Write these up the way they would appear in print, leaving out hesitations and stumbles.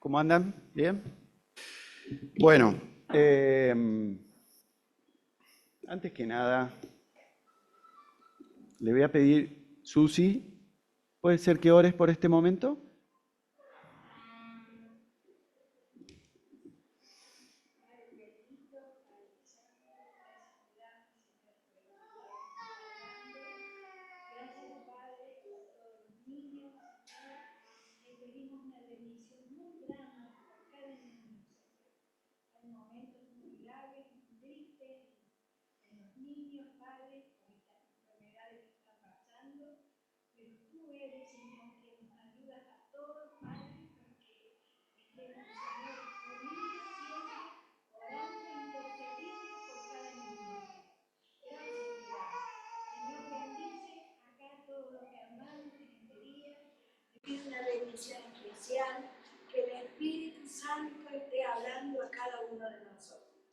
¿Cómo andan? ¿Bien? Bueno, antes que nada, le voy a pedir, Susi, ¿puede ser que ores por este momento? Una bendición especial, que el Espíritu Santo esté hablando a cada uno de nosotros.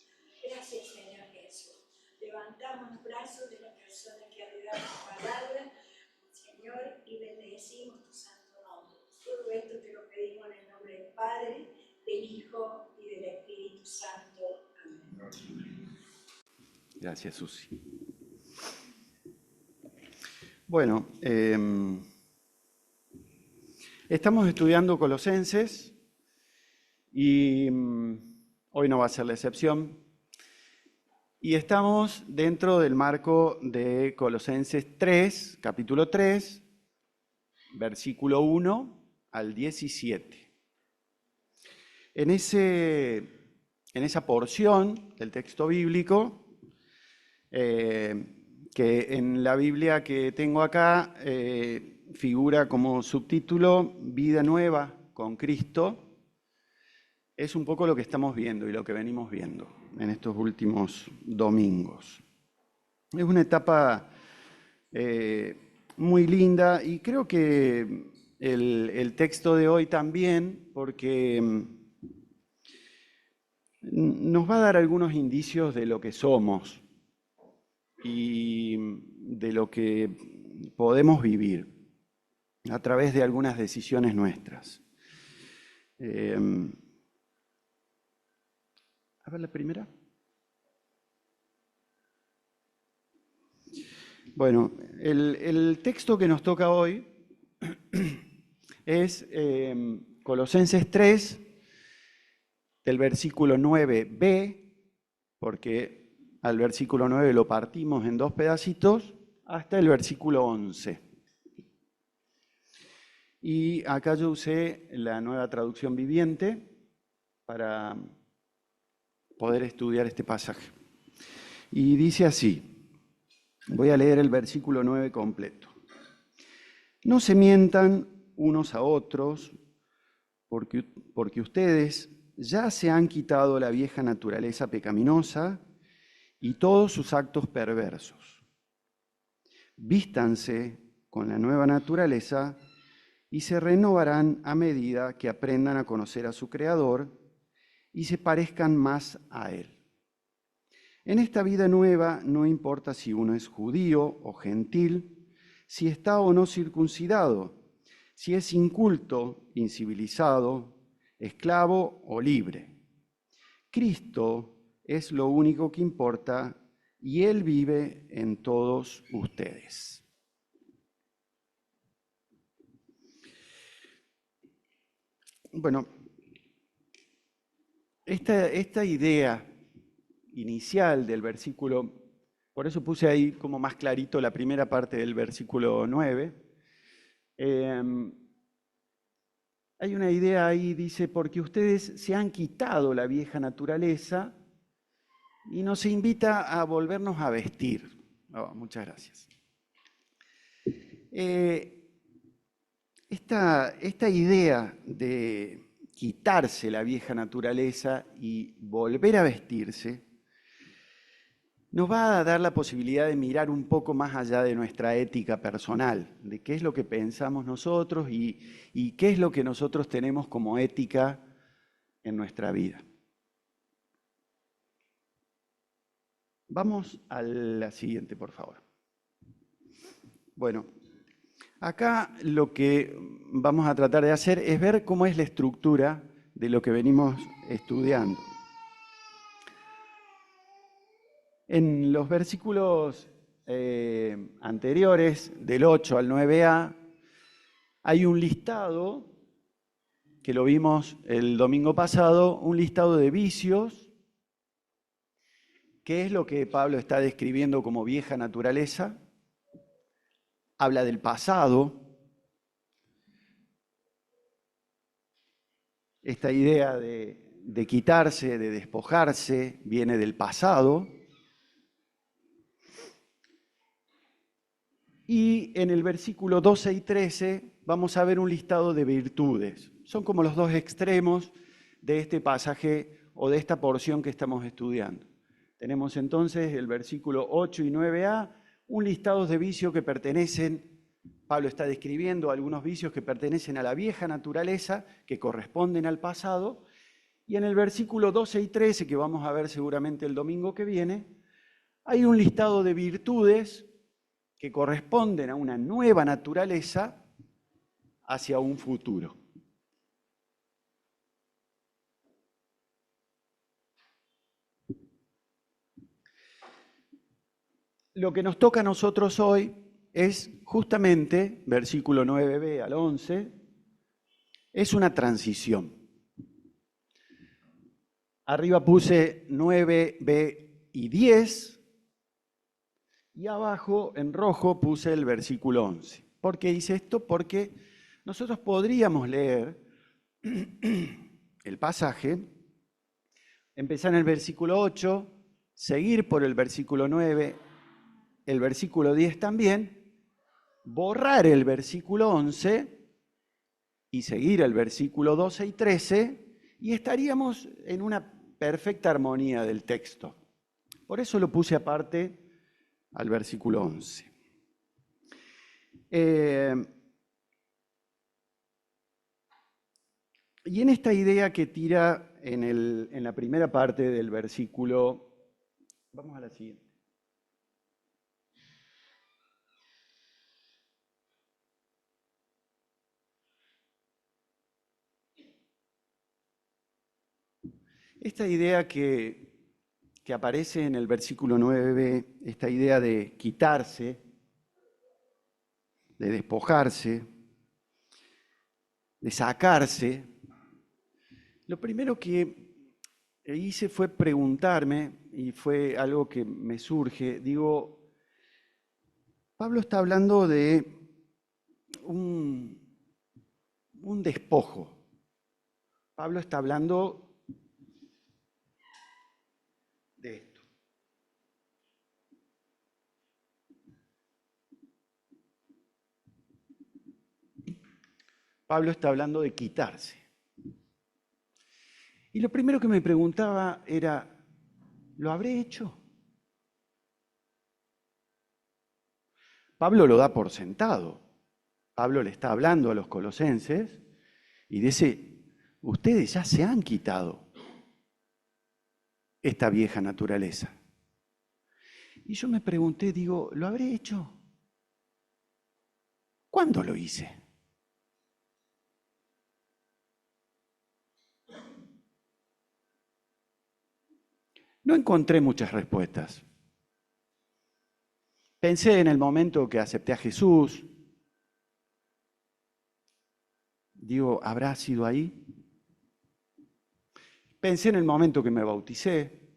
Gracias, Señor Jesús. Levantamos los brazos de la persona que ha dado tu palabra, Señor, y bendecimos tu santo nombre. Todo esto te lo pedimos en el nombre del Padre, del Hijo y del Espíritu Santo. Amén. Gracias, Susi. Bueno, estamos estudiando Colosenses y hoy no va a ser la excepción. Y estamos dentro del marco de Colosenses 3, capítulo 3, versículo 1 al 17. En esa porción del texto bíblico, que en la Biblia que tengo acá figura como subtítulo Vida Nueva con Cristo, es un poco lo que estamos viendo y lo que venimos viendo en estos últimos domingos. Es una etapa muy linda y creo que el texto de hoy también, porque nos va a dar algunos indicios de lo que somos y de lo que podemos vivir a través de algunas decisiones nuestras. A ver la primera. Bueno, el texto que nos toca hoy es Colosenses 3, del versículo 9b, porque al versículo 9 lo partimos en dos pedacitos, hasta el versículo 11. Y acá yo usé la nueva traducción viviente para poder estudiar este pasaje. Y dice así, voy a leer el versículo 9 completo. No se mientan unos a otros, porque ustedes ya se han quitado la vieja naturaleza pecaminosa y todos sus actos perversos. Vístanse con la nueva naturaleza y se renovarán a medida que aprendan a conocer a su Creador y se parezcan más a Él. En esta vida nueva no importa si uno es judío o gentil, si está o no circuncidado, si es inculto, incivilizado, esclavo o libre. Cristo es lo único que importa y Él vive en todos ustedes. Bueno, esta idea inicial del versículo, por eso puse ahí como más clarito la primera parte del versículo 9, hay una idea ahí, dice, porque ustedes se han quitado la vieja naturaleza y nos invita a volvernos a vestir. Oh, muchas gracias. Esta idea de quitarse la vieja naturaleza y volver a vestirse nos va a dar la posibilidad de mirar un poco más allá de nuestra ética personal, de qué es lo que pensamos nosotros y qué es lo que nosotros tenemos como ética en nuestra vida. Vamos a la siguiente, por favor. Bueno, acá lo que vamos a tratar de hacer es ver cómo es la estructura de lo que venimos estudiando. En los versículos anteriores, del 8 al 9a, hay un listado, que lo vimos el domingo pasado, un listado de vicios, que es lo que Pablo está describiendo como vieja naturaleza. Habla del pasado. Esta idea de quitarse, de despojarse, viene del pasado. Y en el versículo 12 y 13 vamos a ver un listado de virtudes. Son como los dos extremos de este pasaje o de esta porción que estamos estudiando. Tenemos entonces el versículo 8 y 9a, un listado de vicios que pertenecen, Pablo está describiendo algunos vicios que pertenecen a la vieja naturaleza, que corresponden al pasado, y en el versículo 12 y 13, que vamos a ver seguramente el domingo que viene, hay un listado de virtudes que corresponden a una nueva naturaleza hacia un futuro. Lo que nos toca a nosotros hoy es justamente, versículo 9b al 11, es una transición. Arriba puse 9b y 10, y abajo en rojo puse el versículo 11. ¿Por qué hice esto? Porque nosotros podríamos leer el pasaje, empezar en el versículo 8, seguir por el versículo 9, el versículo 10 también, borrar el versículo 11 y seguir el versículo 12 y 13, y estaríamos en una perfecta armonía del texto. Por eso lo puse aparte al versículo 11. Y en esta idea que tira en la primera parte del versículo, vamos a la siguiente. Esta idea que aparece en el versículo 9b, esta idea de quitarse, de despojarse, de sacarse, lo primero que hice fue preguntarme, y fue algo que me surge, digo, Pablo está hablando de un despojo. Pablo está hablando de esto. Pablo está hablando de quitarse. Y lo primero que me preguntaba era, ¿lo habré hecho? Pablo lo da por sentado. Pablo le está hablando a los colosenses y dice, ustedes ya se han quitado esta vieja naturaleza. Y yo me pregunté, digo, ¿lo habré hecho? ¿Cuándo lo hice? No encontré muchas respuestas. Pensé en el momento que acepté a Jesús. Digo, ¿habrá sido ahí? Pensé en el momento que me bauticé.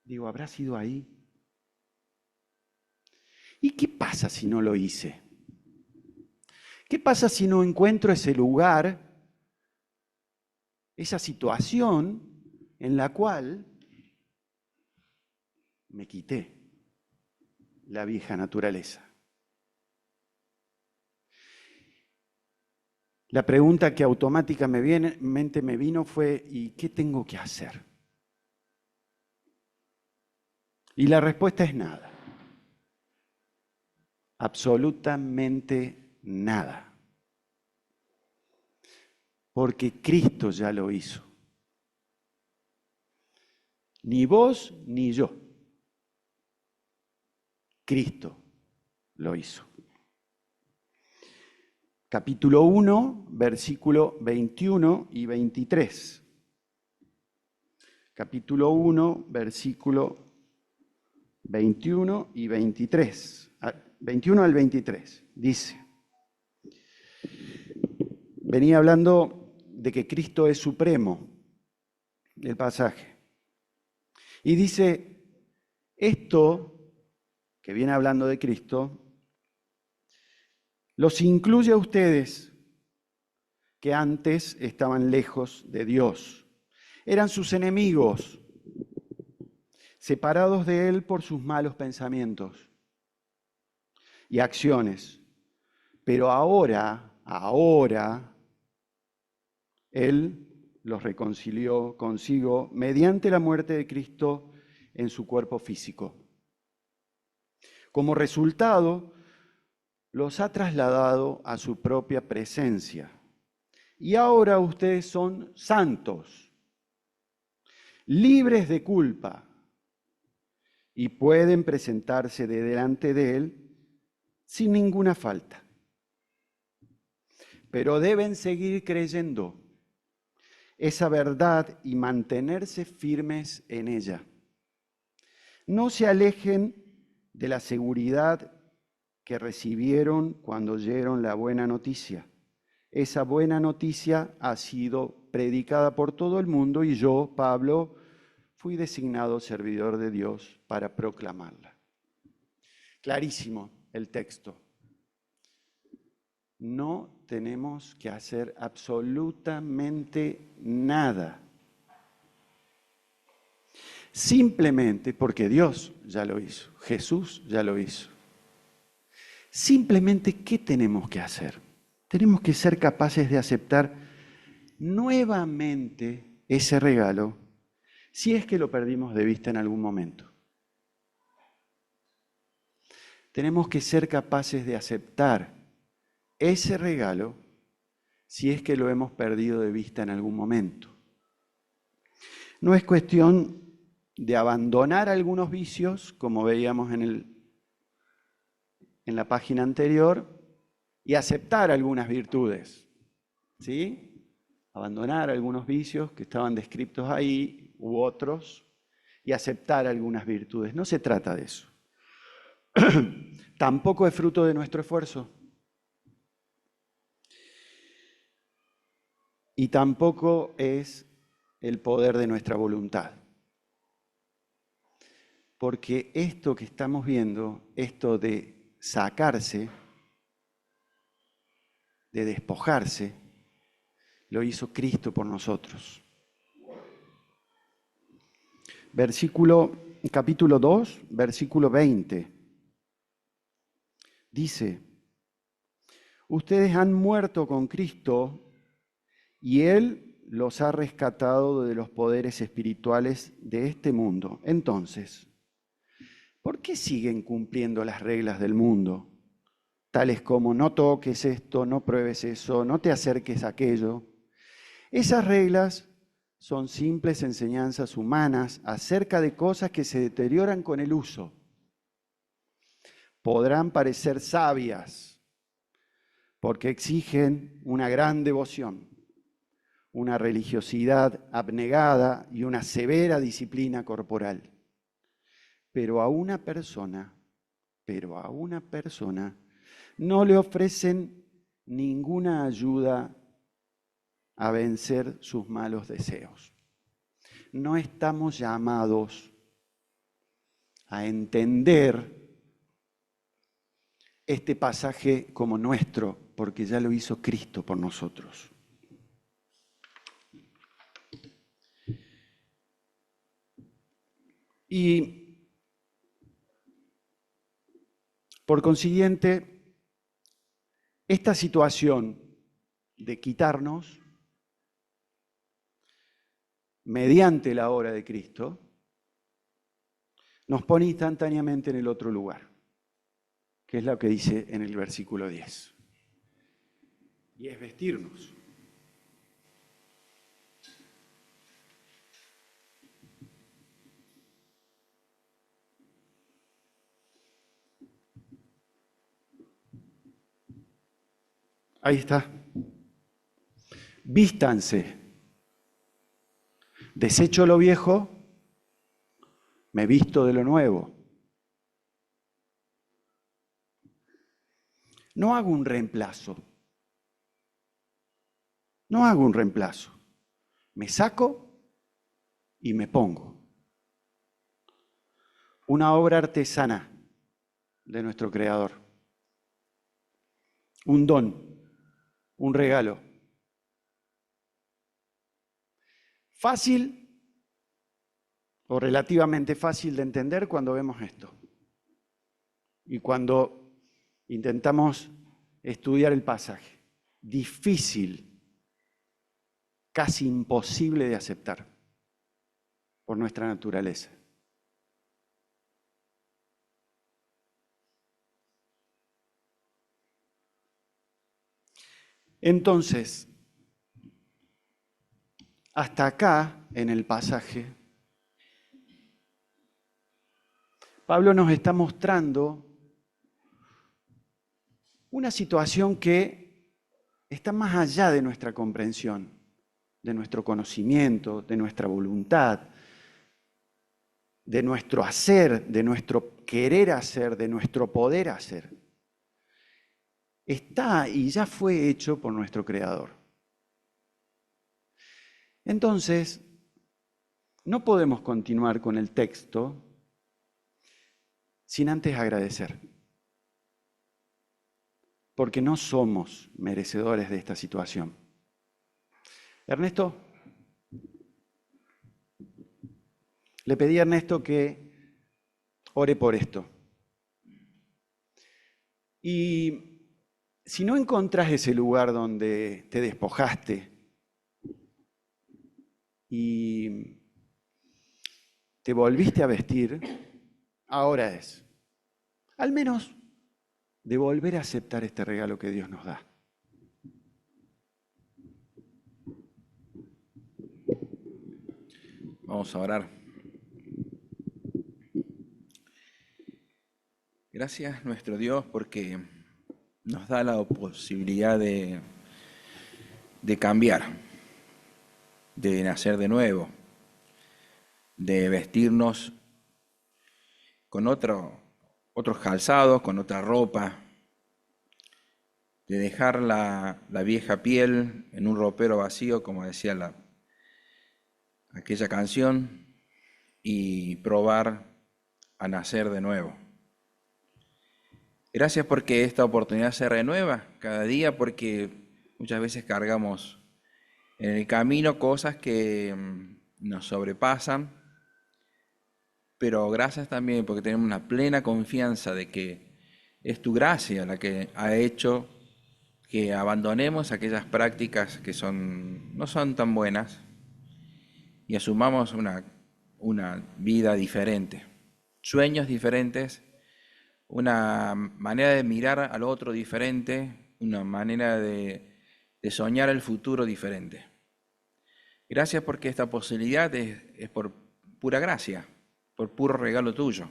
Digo, ¿habrá sido ahí? ¿Y qué pasa si no lo hice? ¿Qué pasa si no encuentro ese lugar, esa situación en la cual me quité la vieja naturaleza? La pregunta que automáticamente me vino fue, ¿y qué tengo que hacer? Y la respuesta es nada. Absolutamente nada. Porque Cristo ya lo hizo. Ni vos ni yo. Cristo lo hizo. capítulo 1, versículo 21 y 23. Capítulo 1, versículo 21 y 23. 21 al 23. Dice, venía hablando de que Cristo es supremo, el pasaje. Y dice, esto que viene hablando de Cristo, los incluye a ustedes que antes estaban lejos de Dios. Eran sus enemigos, separados de Él por sus malos pensamientos y acciones. Pero ahora, Él los reconcilió consigo mediante la muerte de Cristo en su cuerpo físico. Como resultado, los ha trasladado a su propia presencia. Y ahora ustedes son santos, libres de culpa, y pueden presentarse delante de Él sin ninguna falta. Pero deben seguir creyendo esa verdad y mantenerse firmes en ella. No se alejen de la seguridad que recibieron cuando oyeron la buena noticia. Esa buena noticia ha sido predicada por todo el mundo y yo, Pablo, fui designado servidor de Dios para proclamarla. Clarísimo el texto. No tenemos que hacer absolutamente nada. Simplemente porque Dios ya lo hizo, Jesús ya lo hizo. Simplemente, ¿qué tenemos que hacer? Tenemos que ser capaces de aceptar nuevamente ese regalo, si es que lo perdimos de vista en algún momento. Tenemos que ser capaces de aceptar ese regalo, si es que lo hemos perdido de vista en algún momento. No es cuestión de abandonar algunos vicios, como veíamos en la página anterior, y aceptar algunas virtudes, ¿sí? Abandonar algunos vicios que estaban descritos ahí, u otros, y aceptar algunas virtudes. No se trata de eso. Tampoco es fruto de nuestro esfuerzo. Y tampoco es el poder de nuestra voluntad. Porque esto que estamos viendo, esto de sacarse, de despojarse, lo hizo Cristo por nosotros. Capítulo 2, versículo 20. Dice, ustedes han muerto con Cristo y Él los ha rescatado de los poderes espirituales de este mundo. Entonces, ¿por qué siguen cumpliendo las reglas del mundo? Tales como no toques esto, no pruebes eso, no te acerques a aquello. Esas reglas son simples enseñanzas humanas acerca de cosas que se deterioran con el uso. Podrán parecer sabias porque exigen una gran devoción, una religiosidad abnegada y una severa disciplina corporal. Pero a una persona no le ofrecen ninguna ayuda a vencer sus malos deseos. No estamos llamados a entender este pasaje como nuestro, porque ya lo hizo Cristo por nosotros. Y por consiguiente, esta situación de quitarnos mediante la obra de Cristo nos pone instantáneamente en el otro lugar, que es lo que dice en el versículo 10. Y es vestirnos. Ahí está. Vístanse. Desecho lo viejo, me visto de lo nuevo. No hago un reemplazo. No hago un reemplazo. Me saco y me pongo. Una obra artesana de nuestro Creador. Un don, un regalo. Fácil o relativamente fácil de entender cuando vemos esto. Y cuando intentamos estudiar el pasaje. Difícil, casi imposible de aceptar por nuestra naturaleza. Entonces, hasta acá en el pasaje, Pablo nos está mostrando una situación que está más allá de nuestra comprensión, de nuestro conocimiento, de nuestra voluntad, de nuestro hacer, de nuestro querer hacer, de nuestro poder hacer. Está y ya fue hecho por nuestro Creador. Entonces, no podemos continuar con el texto sin antes agradecer, porque no somos merecedores de esta situación. Ernesto, le pedí a Ernesto que ore por esto. Y si no encontrás ese lugar donde te despojaste y te volviste a vestir, ahora es, al menos, de volver a aceptar este regalo que Dios nos da. Vamos a orar. Gracias, nuestro Dios, porque nos da la posibilidad de cambiar, de nacer de nuevo, de vestirnos con otros calzados, con otra ropa, de dejar la vieja piel en un ropero vacío, como decía aquella canción, y probar a nacer de nuevo. Gracias porque esta oportunidad se renueva cada día, porque muchas veces cargamos en el camino cosas que nos sobrepasan, pero gracias también porque tenemos una plena confianza de que es tu gracia la que ha hecho que abandonemos aquellas prácticas que no son tan buenas y asumamos una vida diferente, sueños diferentes, una manera de mirar al otro diferente, una manera de soñar el futuro diferente. Gracias porque esta posibilidad es por pura gracia, por puro regalo tuyo.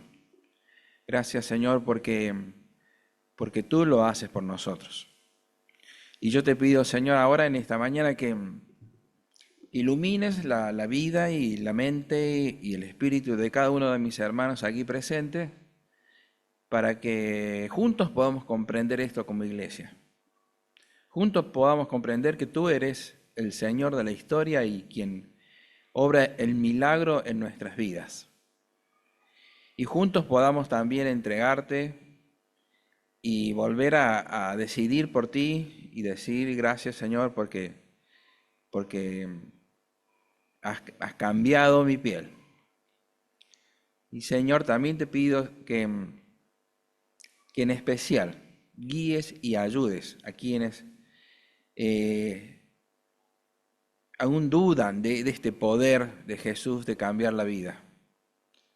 Gracias, Señor, porque tú lo haces por nosotros. Y yo te pido, Señor, ahora en esta mañana que ilumines la vida y la mente y el espíritu de cada uno de mis hermanos aquí presentes, para que juntos podamos comprender esto como iglesia. Juntos podamos comprender que tú eres el Señor de la historia y quien obra el milagro en nuestras vidas. Y juntos podamos también entregarte y volver a decidir por ti y decir gracias, Señor, porque has cambiado mi piel. Y Señor, también te pido que en especial guíes y ayudes a quienes aún dudan de este poder de Jesús de cambiar la vida,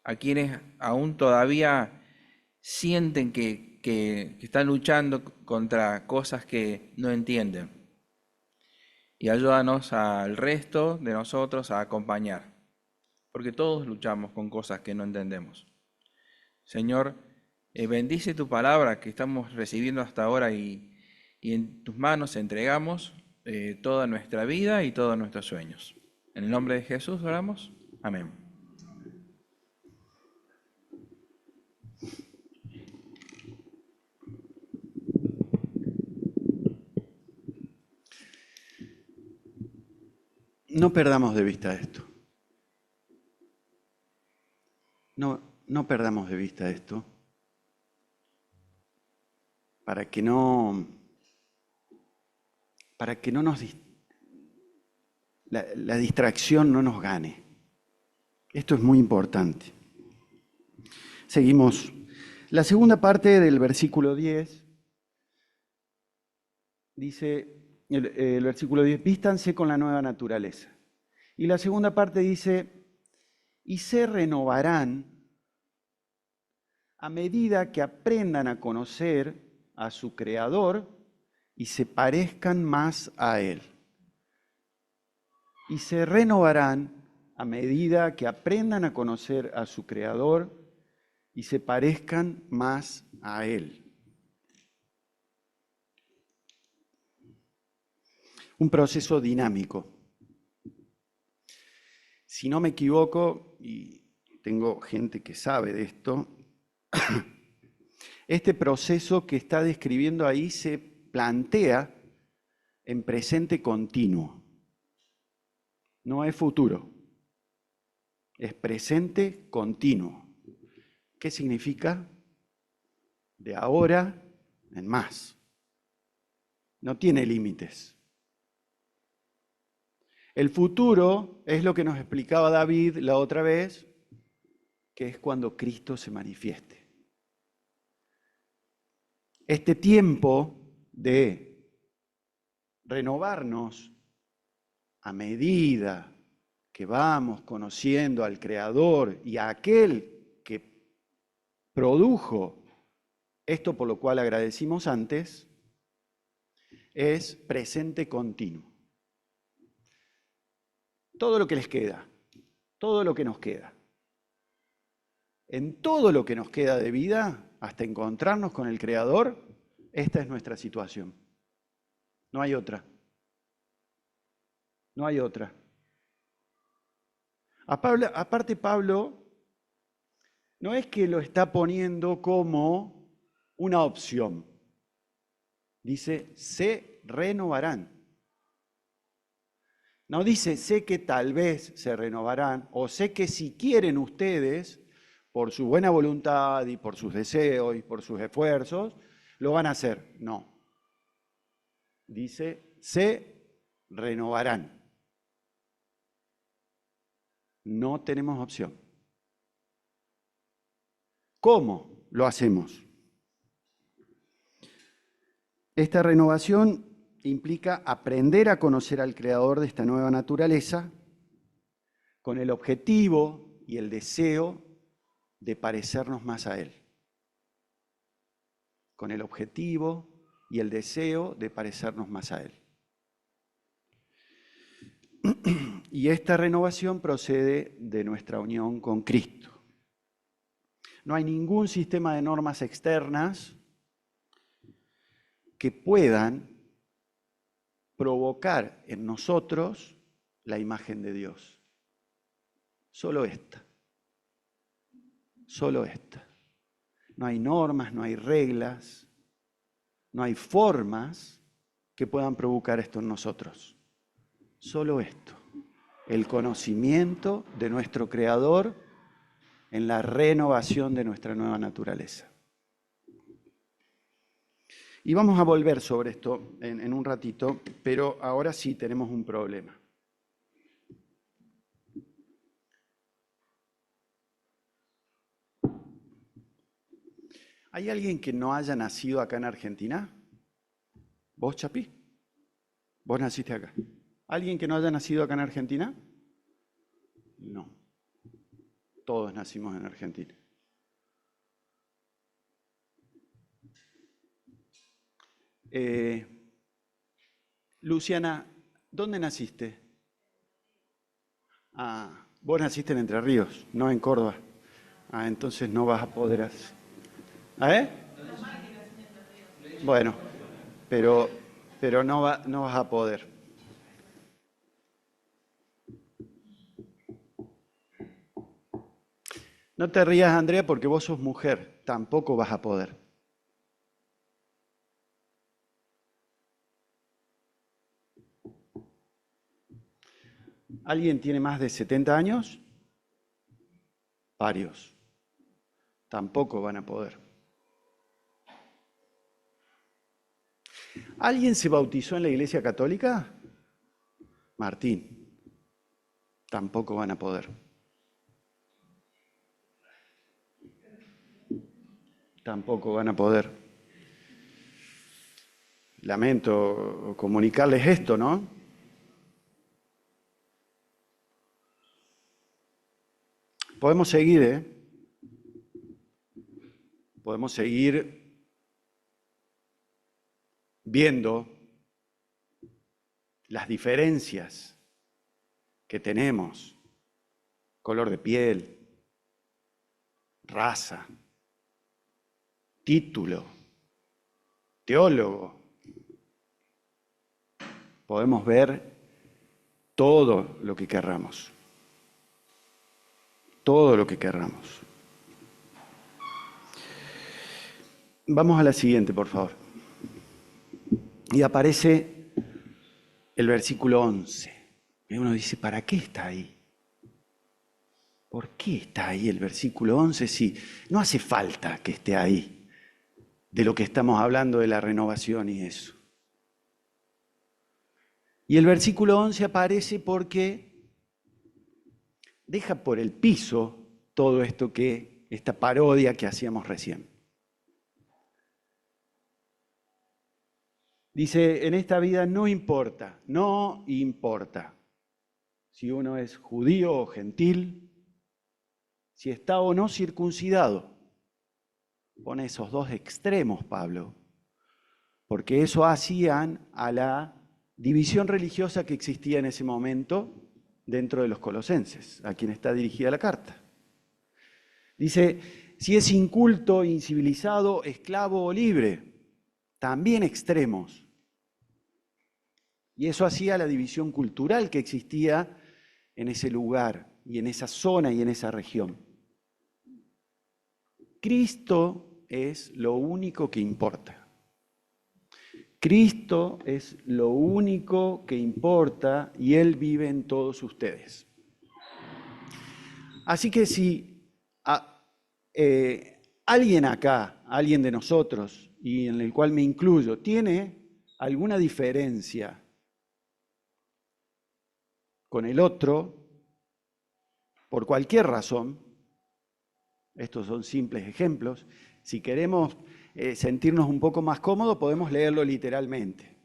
a quienes aún todavía sienten que están luchando contra cosas que no entienden. Y ayúdanos al resto de nosotros a acompañar, porque todos luchamos con cosas que no entendemos. Señor, bendice tu palabra que estamos recibiendo hasta ahora y y en tus manos entregamos toda nuestra vida y todos nuestros sueños. En el nombre de Jesús oramos. Amén. No perdamos de vista esto. No perdamos de vista esto. Para que no la distracción no nos gane. Esto es muy importante. Seguimos. La segunda parte del versículo 10 dice, el versículo 10, vístanse con la nueva naturaleza. Y la segunda parte dice, y se renovarán a medida que aprendan a conocer a su Creador y se parezcan más a Él. Y se renovarán a medida que aprendan a conocer a su Creador y se parezcan más a Él. Un proceso dinámico. Si no me equivoco, y tengo gente que sabe de esto, este proceso que está describiendo ahí se plantea en presente continuo. No es futuro, es presente continuo. ¿Qué significa? De ahora en más. No tiene límites. El futuro es lo que nos explicaba David la otra vez, que es cuando Cristo se manifieste. Este tiempo de renovarnos a medida que vamos conociendo al Creador y a aquel que produjo esto por lo cual agradecimos antes, es presente continuo. Todo lo que les queda, todo lo que nos queda. En todo lo que nos queda de vida, hasta encontrarnos con el Creador, esta es nuestra situación. No hay otra. No hay otra. Aparte, Pablo no es que lo está poniendo como una opción. Dice, se renovarán. No dice, sé que tal vez se renovarán, o sé que si quieren ustedes, por su buena voluntad y por sus deseos y por sus esfuerzos, lo van a hacer. No. Dice, se renovarán. No tenemos opción. ¿Cómo lo hacemos? Esta renovación implica aprender a conocer al Creador de esta nueva naturaleza con el objetivo y el deseo de parecernos más a Él. Con el objetivo y el deseo de parecernos más a Él. Y esta renovación procede de nuestra unión con Cristo. No hay ningún sistema de normas externas que puedan provocar en nosotros la imagen de Dios. Solo esta. Solo esta. No hay normas, no hay reglas, no hay formas que puedan provocar esto en nosotros. Solo esto. El conocimiento de nuestro Creador en la renovación de nuestra nueva naturaleza. Y vamos a volver sobre esto en un ratito, pero ahora sí tenemos un problema. ¿Hay alguien que no haya nacido acá en Argentina? ¿Vos, Chapi? ¿Vos naciste acá? ¿Alguien que no haya nacido acá en Argentina? No. Todos nacimos en Argentina. Luciana, ¿dónde naciste? Ah, vos naciste en Entre Ríos, no en Córdoba. Ah, entonces no vas a poder hacer. ¿Ah, Bueno, pero no vas a poder. No te rías, Andrea, porque vos sos mujer, tampoco vas a poder. ¿Alguien tiene más de 70 años? Varios. Tampoco van a poder. ¿Alguien se bautizó en la Iglesia Católica? Martín. Tampoco van a poder. Tampoco van a poder. Lamento comunicarles esto, ¿no? Podemos seguir, ¿eh? Podemos seguir viendo las diferencias que tenemos, color de piel, raza, título, teólogo. Podemos ver todo lo que querramos. Todo lo que querramos. Vamos a la siguiente, por favor. Y aparece el versículo 11. Y uno dice, ¿para qué está ahí? ¿Por qué está ahí el versículo 11? Sí, no hace falta que esté ahí, de lo que estamos hablando de la renovación y eso. Y el versículo 11 aparece porque deja por el piso todo esto esta parodia que hacíamos recién. Dice, en esta vida no importa si uno es judío o gentil, si está o no circuncidado. Pone esos dos extremos, Pablo, porque eso hacían a la división religiosa que existía en ese momento dentro de los colosenses, a quien está dirigida la carta. Dice, si es inculto, incivilizado, esclavo o libre, también extremos. Y eso hacía la división cultural que existía en ese lugar y en esa zona y en esa región. Cristo es lo único que importa. Cristo es lo único que importa y Él vive en todos ustedes. Así que si alguien acá, alguien de nosotros, y en el cual me incluyo, tiene alguna diferencia con el otro, por cualquier razón, estos son simples ejemplos, si queremos sentirnos un poco más cómodos, podemos leerlo literalmente.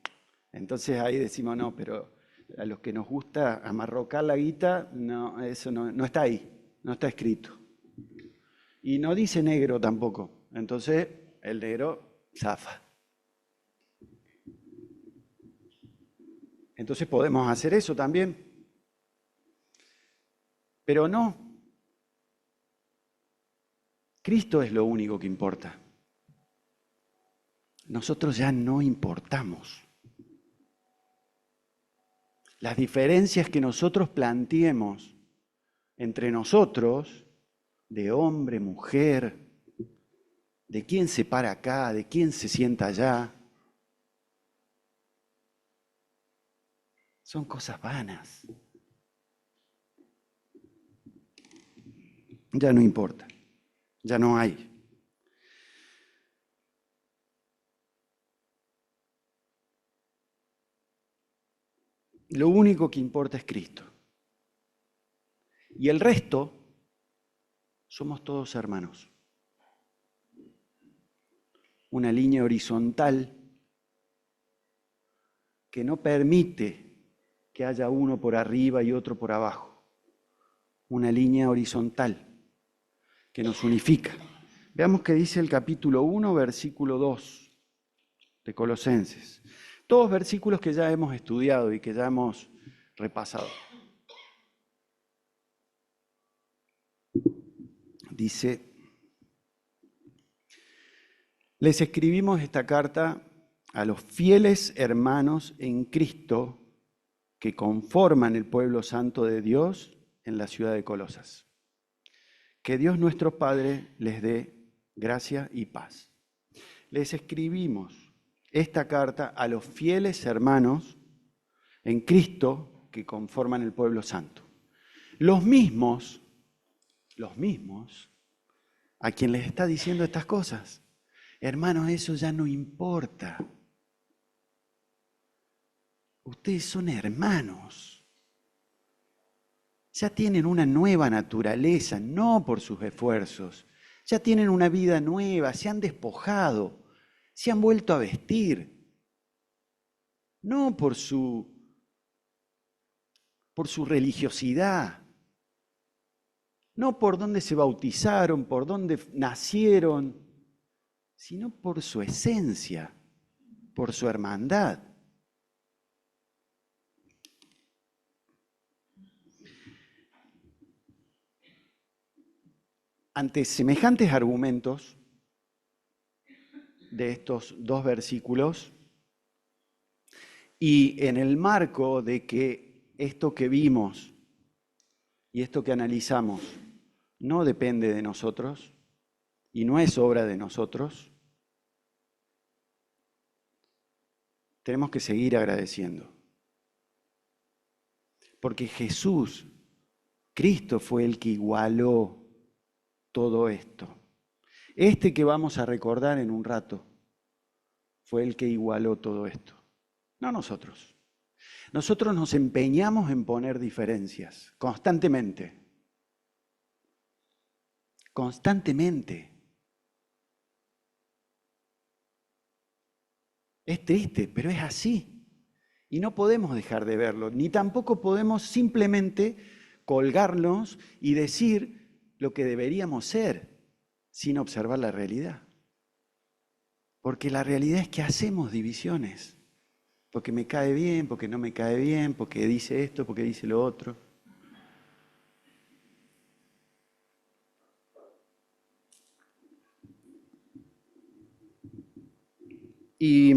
Entonces ahí decimos, no, pero a los que nos gusta amarrocar la guita, no, eso no está ahí, no está escrito. Y no dice negro tampoco, entonces el negro zafa. Entonces podemos hacer eso también. Pero no. Cristo es lo único que importa. Nosotros ya no importamos. Las diferencias que nosotros planteemos entre nosotros, de hombre, mujer, de quién se para acá, de quién se sienta allá, son cosas vanas. Ya no importa, ya no hay. Lo único que importa es Cristo. Y el resto somos todos hermanos. Una línea horizontal que no permite que haya uno por arriba y otro por abajo. Una línea horizontal que nos unifica. Veamos qué dice el capítulo 1, versículo 2 de Colosenses. Todos versículos que ya hemos estudiado y que ya hemos repasado. Dice, les escribimos esta carta a los fieles hermanos en Cristo que conforman el pueblo santo de Dios en la ciudad de Colosas. Que Dios nuestro Padre les dé gracia y paz. Les escribimos esta carta a los fieles hermanos en Cristo que conforman el pueblo santo. Los mismos a quien les está diciendo estas cosas. Hermanos, eso ya no importa. Ustedes son hermanos. Ya tienen una nueva naturaleza, no por sus esfuerzos. Ya tienen una vida nueva, se han despojado, se han vuelto a vestir. No por su religiosidad, no por dónde se bautizaron, por dónde nacieron, sino por su esencia, por su hermandad. Ante semejantes argumentos de estos dos versículos, y en el marco de que esto que vimos y esto que analizamos no depende de nosotros y no es obra de nosotros, tenemos que seguir agradeciendo. Porque Jesús, Cristo fue el que igualó todo esto. Este que vamos a recordar en un rato fue el que igualó todo esto, no nosotros. Nosotros nos empeñamos en poner diferencias constantemente. Constantemente. Es triste, pero es así. Y no podemos dejar de verlo, ni tampoco podemos simplemente colgarnos y decir lo que deberíamos ser sin observar la realidad. Porque la realidad es que hacemos divisiones. Porque me cae bien, porque no me cae bien, porque dice esto, porque dice lo otro. Y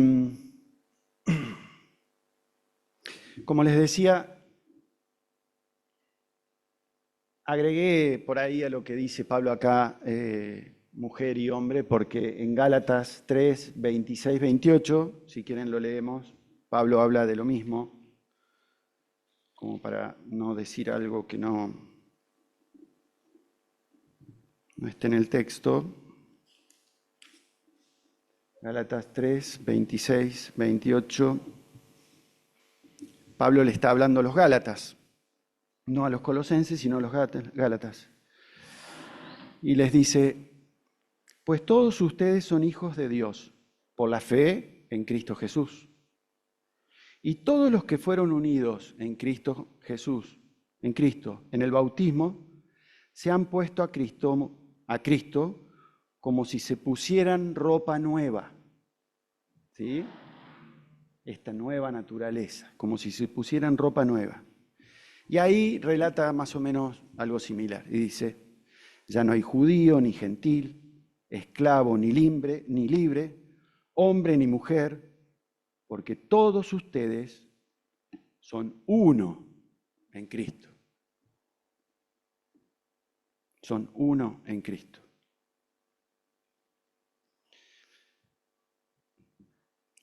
como les decía, agregué por ahí a lo que dice Pablo acá, mujer y hombre, porque en Gálatas 3, 26, 28, si quieren lo leemos, Pablo habla de lo mismo, como para no decir algo que no esté en el texto. Gálatas 3, 26, 28. Pablo le está hablando a los Gálatas, no a los colosenses, sino a los Gálatas. Y les dice, pues todos ustedes son hijos de Dios, por la fe en Cristo Jesús. Y todos los que fueron unidos en Cristo Jesús, en el bautismo, se han puesto a Cristo como si se pusieran ropa nueva. ¿Sí? Esta nueva naturaleza, como si se pusieran ropa nueva. Y ahí relata más o menos algo similar. Y dice, ya no hay judío ni gentil, esclavo ni libre, hombre ni mujer, porque todos ustedes son uno en Cristo. Son uno en Cristo.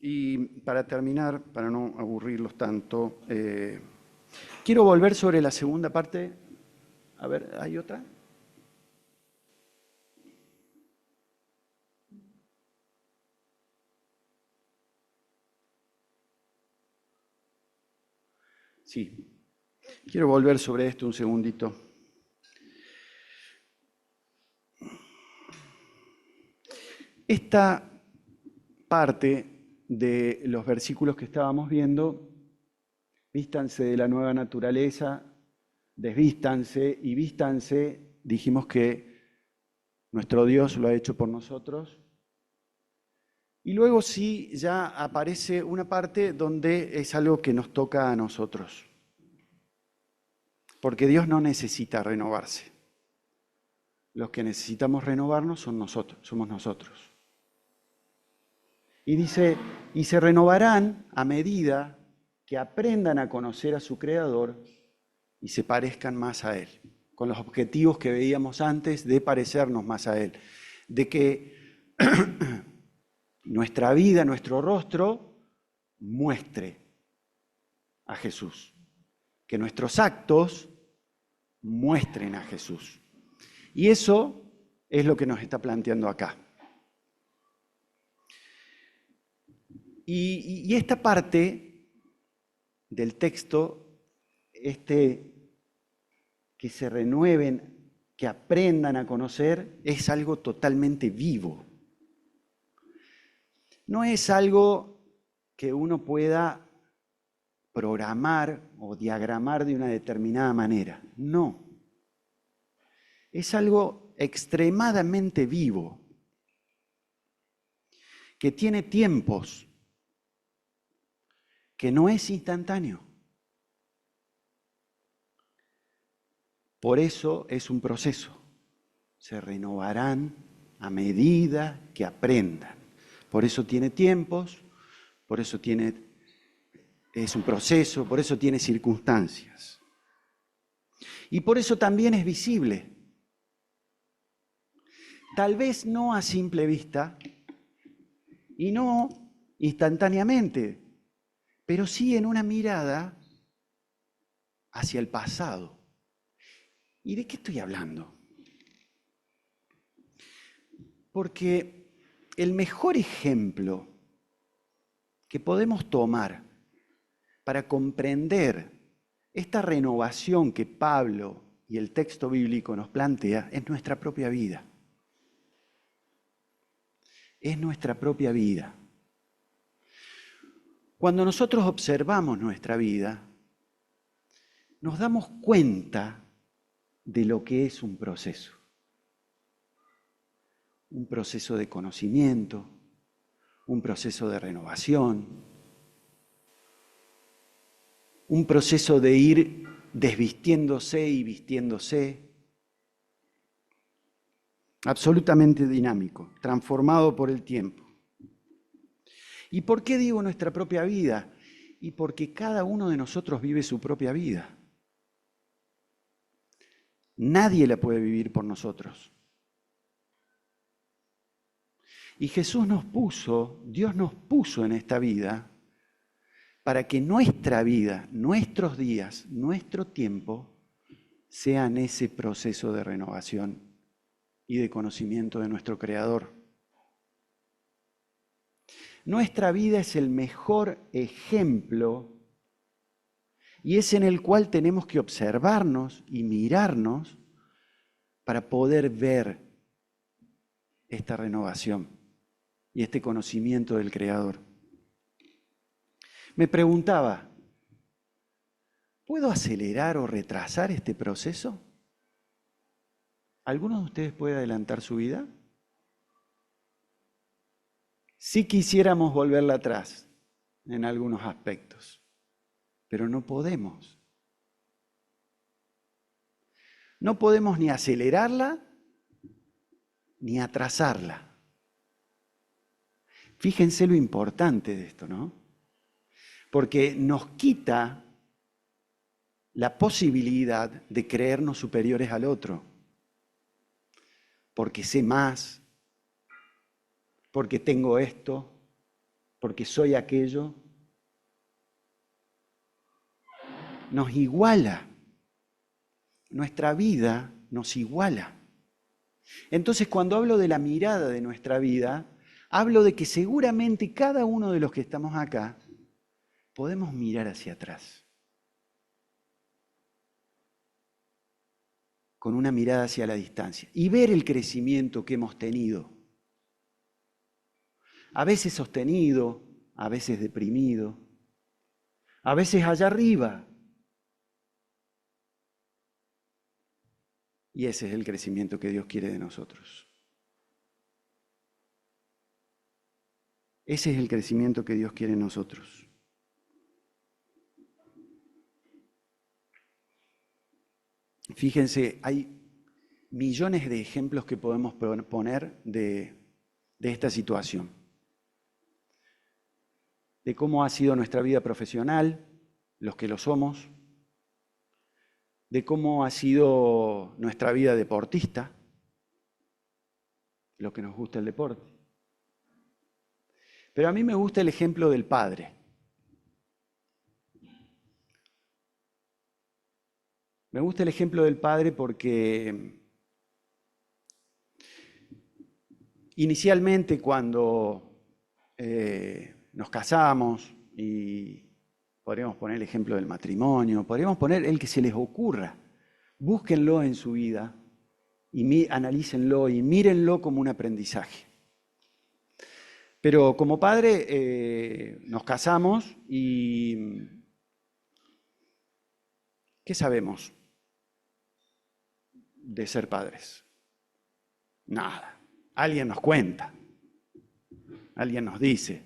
Y para terminar, para no aburrirlos tanto, quiero volver sobre la segunda parte. A ver, ¿hay otra? Sí. Quiero volver sobre esto un segundito. Esta parte de los versículos que estábamos viendo, vístanse de la nueva naturaleza, desvístanse y vístanse, dijimos que nuestro Dios lo ha hecho por nosotros. Y luego sí ya aparece una parte donde es algo que nos toca a nosotros. Porque Dios no necesita renovarse. Los que necesitamos renovarnos somos nosotros. Y dice, y se renovarán a medida que aprendan a conocer a su Creador y se parezcan más a Él, con los objetivos que veíamos antes de parecernos más a Él, de que nuestra vida, nuestro rostro, muestre a Jesús, que nuestros actos muestren a Jesús. Y eso es lo que nos está planteando acá. Y esta parte del texto, que se renueven, que aprendan a conocer, es algo totalmente vivo. No es algo que uno pueda programar o diagramar de una determinada manera. No. Es algo extremadamente vivo, que tiene tiempos, que no es instantáneo. Por eso es un proceso. Se renovarán a medida que aprendan. Por eso tiene tiempos, por eso es un proceso, por eso tiene circunstancias. Y por eso también es visible. Tal vez no a simple vista y no instantáneamente, pero sí en una mirada hacia el pasado. ¿Y de qué estoy hablando? Porque el mejor ejemplo que podemos tomar para comprender esta renovación que Pablo y el texto bíblico nos plantea es nuestra propia vida. Es nuestra propia vida. Cuando nosotros observamos nuestra vida, nos damos cuenta de lo que es un proceso de conocimiento, un proceso de renovación, un proceso de ir desvistiéndose y vistiéndose, absolutamente dinámico, transformado por el tiempo. ¿Y por qué digo nuestra propia vida? Y porque cada uno de nosotros vive su propia vida. Nadie la puede vivir por nosotros. Y Jesús Dios nos puso en esta vida para que nuestra vida, nuestros días, nuestro tiempo sean ese proceso de renovación y de conocimiento de nuestro Creador. Nuestra vida es el mejor ejemplo y es en el cual tenemos que observarnos y mirarnos para poder ver esta renovación y este conocimiento del Creador. Me preguntaba, ¿puedo acelerar o retrasar este proceso? ¿Alguno de ustedes puede adelantar su vida? Sí quisiéramos volverla atrás en algunos aspectos, pero no podemos. No podemos ni acelerarla ni atrasarla. Fíjense lo importante de esto, ¿no? Porque nos quita la posibilidad de creernos superiores al otro, porque sé más, porque tengo esto, porque soy aquello. Nos iguala, nuestra vida nos iguala. Entonces, cuando hablo de la mirada de nuestra vida, hablo de que seguramente cada uno de los que estamos acá podemos mirar hacia atrás, con una mirada hacia la distancia y ver el crecimiento que hemos tenido. A veces sostenido, a veces deprimido, a veces allá arriba. Y ese es el crecimiento que Dios quiere de nosotros. Ese es el crecimiento que Dios quiere de nosotros. Fíjense, hay millones de ejemplos que podemos poner de esta situación. de cómo ha sido nuestra vida profesional, los que lo somos, de cómo ha sido nuestra vida deportista, los que nos gusta el deporte. Pero a mí me gusta el ejemplo del padre. Me gusta el ejemplo del padre porque inicialmente cuando nos casamos, y podríamos poner el ejemplo del matrimonio, podríamos poner el que se les ocurra, búsquenlo en su vida y analícenlo y mírenlo como un aprendizaje. Pero como padre nos casamos y ¿qué sabemos de ser padres? Nada. Alguien nos cuenta, alguien nos dice,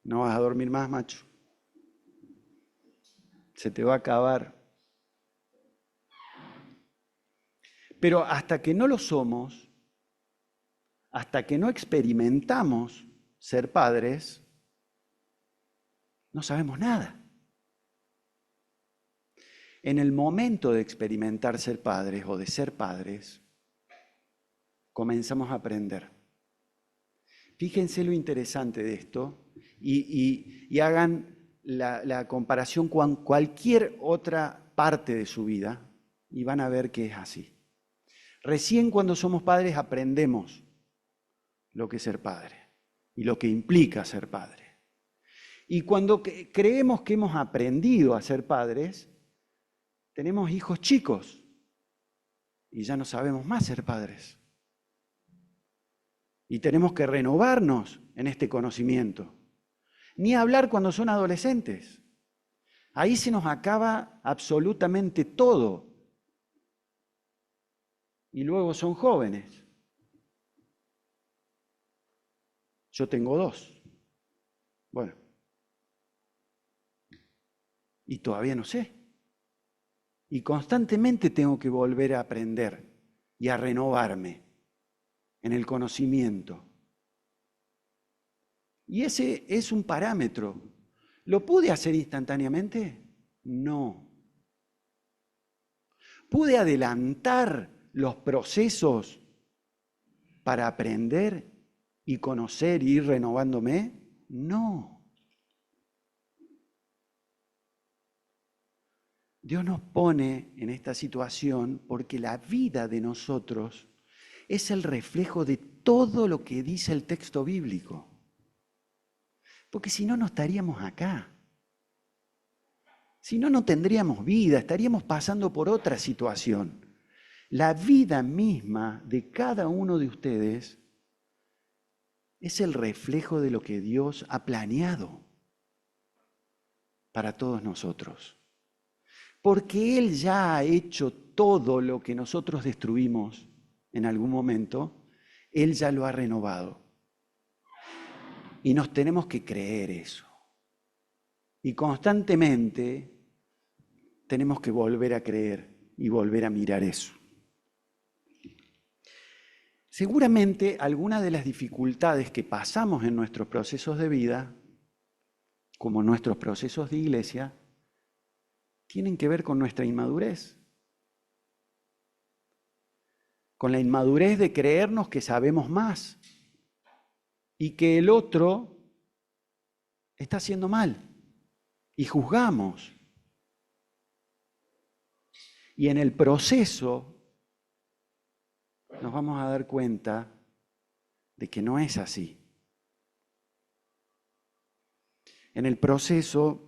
no vas a dormir más, macho, se te va a acabar. Pero hasta que no lo somos, hasta que no experimentamos ser padres, no sabemos nada. En el momento de experimentar ser padres o de ser padres, comenzamos a aprender. Fíjense lo interesante de esto y hagan la comparación con cualquier otra parte de su vida y van a ver que es así. Recién cuando somos padres aprendemos lo que es ser padre y lo que implica ser padre. Y cuando creemos que hemos aprendido a ser padres, tenemos hijos chicos y ya no sabemos más ser padres. Y tenemos que renovarnos en este conocimiento. Ni hablar cuando son adolescentes. Ahí se nos acaba absolutamente todo. Y luego son jóvenes. Yo tengo 2. Bueno. Y todavía no sé. Y constantemente tengo que volver a aprender y a renovarme en el conocimiento. Y ese es un parámetro. ¿Lo pude hacer instantáneamente? No. ¿Pude adelantar los procesos para aprender y conocer y ir renovándome? No. Dios nos pone en esta situación porque la vida de nosotros es el reflejo de todo lo que dice el texto bíblico. Porque si no, no estaríamos acá. Si no, no tendríamos vida, estaríamos pasando por otra situación. La vida misma de cada uno de ustedes es el reflejo de lo que Dios ha planeado para todos nosotros. Porque Él ya ha hecho todo lo que nosotros destruimos en algún momento, Él ya lo ha renovado. Y nos tenemos que creer eso. Y constantemente tenemos que volver a creer y volver a mirar eso. Seguramente algunas de las dificultades que pasamos en nuestros procesos de vida, como nuestros procesos de iglesia, tienen que ver con nuestra inmadurez. Con la inmadurez de creernos que sabemos más y que el otro está haciendo mal y juzgamos. Y en el proceso nos vamos a dar cuenta de que no es así. En el proceso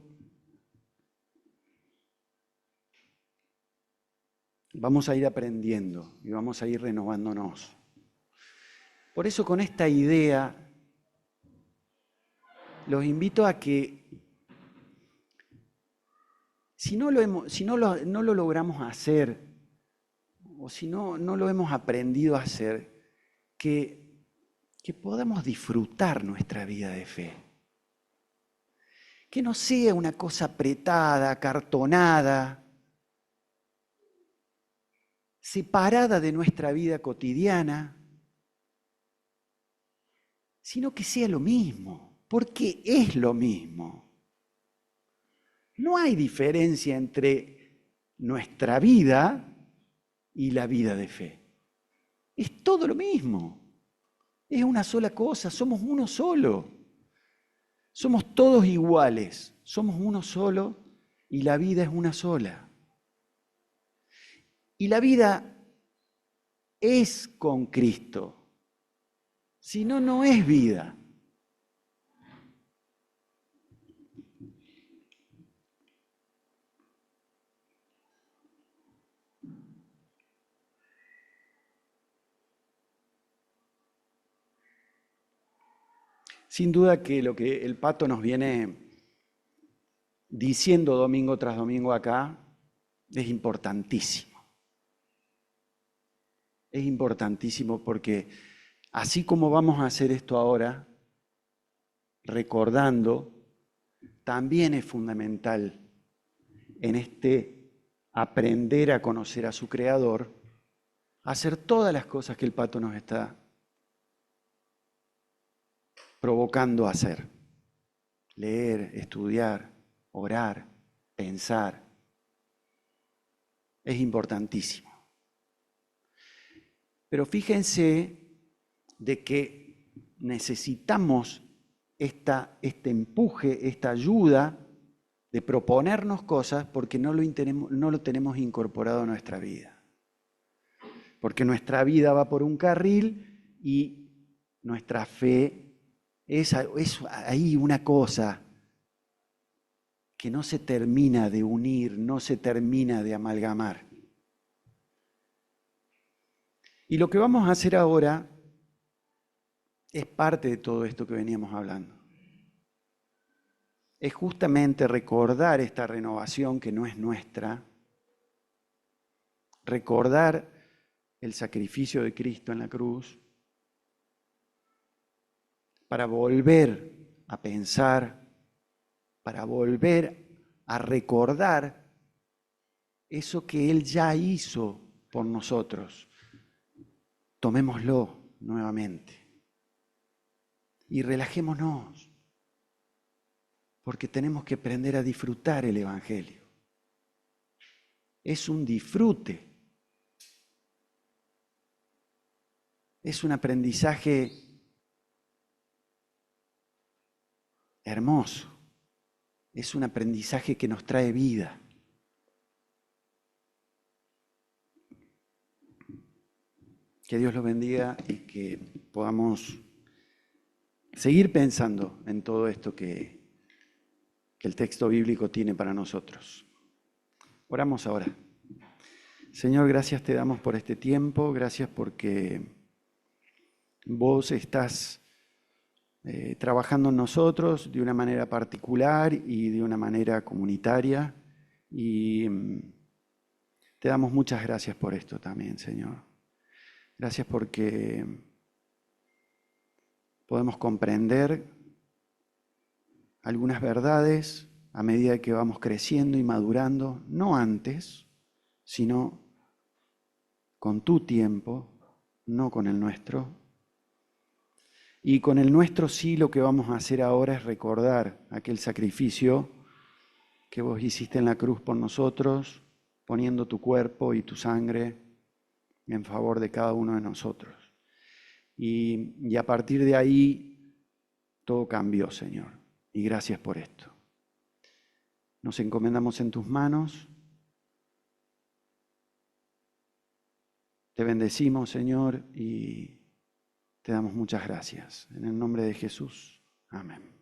vamos a ir aprendiendo y vamos a ir renovándonos. Por eso con esta idea los invito a que si no lo logramos hacer o si no lo hemos aprendido a hacer, que podamos disfrutar nuestra vida de fe. Que no sea una cosa apretada, acartonada, separada de nuestra vida cotidiana, sino que sea lo mismo. porque es lo mismo. No hay diferencia entre nuestra vida y la vida de fe. Es todo lo mismo. Es una sola cosa, somos uno solo. Somos todos iguales, somos uno solo y la vida es una sola. Y la vida es con Cristo. Si no, no es vida. Sin duda que lo que el Pato nos viene diciendo domingo tras domingo acá es importantísimo. Es importantísimo porque así como vamos a hacer esto ahora, recordando, también es fundamental en este aprender a conocer a su Creador, hacer todas las cosas que el Pato nos está provocando a hacer. Leer, estudiar, orar, pensar. Es importantísimo. Pero fíjense de que necesitamos este empuje, esta ayuda de proponernos cosas porque no lo tenemos incorporado a nuestra vida. Porque nuestra vida va por un carril y nuestra fe es ahí una cosa que no se termina de unir, no se termina de amalgamar. Y lo que vamos a hacer ahora es parte de todo esto que veníamos hablando. Es justamente recordar esta renovación que no es nuestra, recordar el sacrificio de Cristo en la cruz, para volver a pensar, para volver a recordar eso que Él ya hizo por nosotros. Tomémoslo nuevamente y relajémonos, porque tenemos que aprender a disfrutar el Evangelio. Es un disfrute, es un aprendizaje hermoso, es un aprendizaje que nos trae vida. Que Dios los bendiga y que podamos seguir pensando en todo esto que el texto bíblico tiene para nosotros. Oramos ahora. Señor, gracias te damos por este tiempo, gracias porque vos estás trabajando en nosotros de una manera particular y de una manera comunitaria y te damos muchas gracias por esto también, Señor. Gracias porque podemos comprender algunas verdades a medida que vamos creciendo y madurando, no antes, sino con tu tiempo, no con el nuestro. Y con el nuestro sí lo que vamos a hacer ahora es recordar aquel sacrificio que vos hiciste en la cruz por nosotros, poniendo tu cuerpo y tu sangre en favor de cada uno de nosotros. Y a partir de ahí todo cambió, Señor. Y gracias por esto. Nos encomendamos en tus manos. Te bendecimos, Señor, y te damos muchas gracias. En el nombre de Jesús. Amén.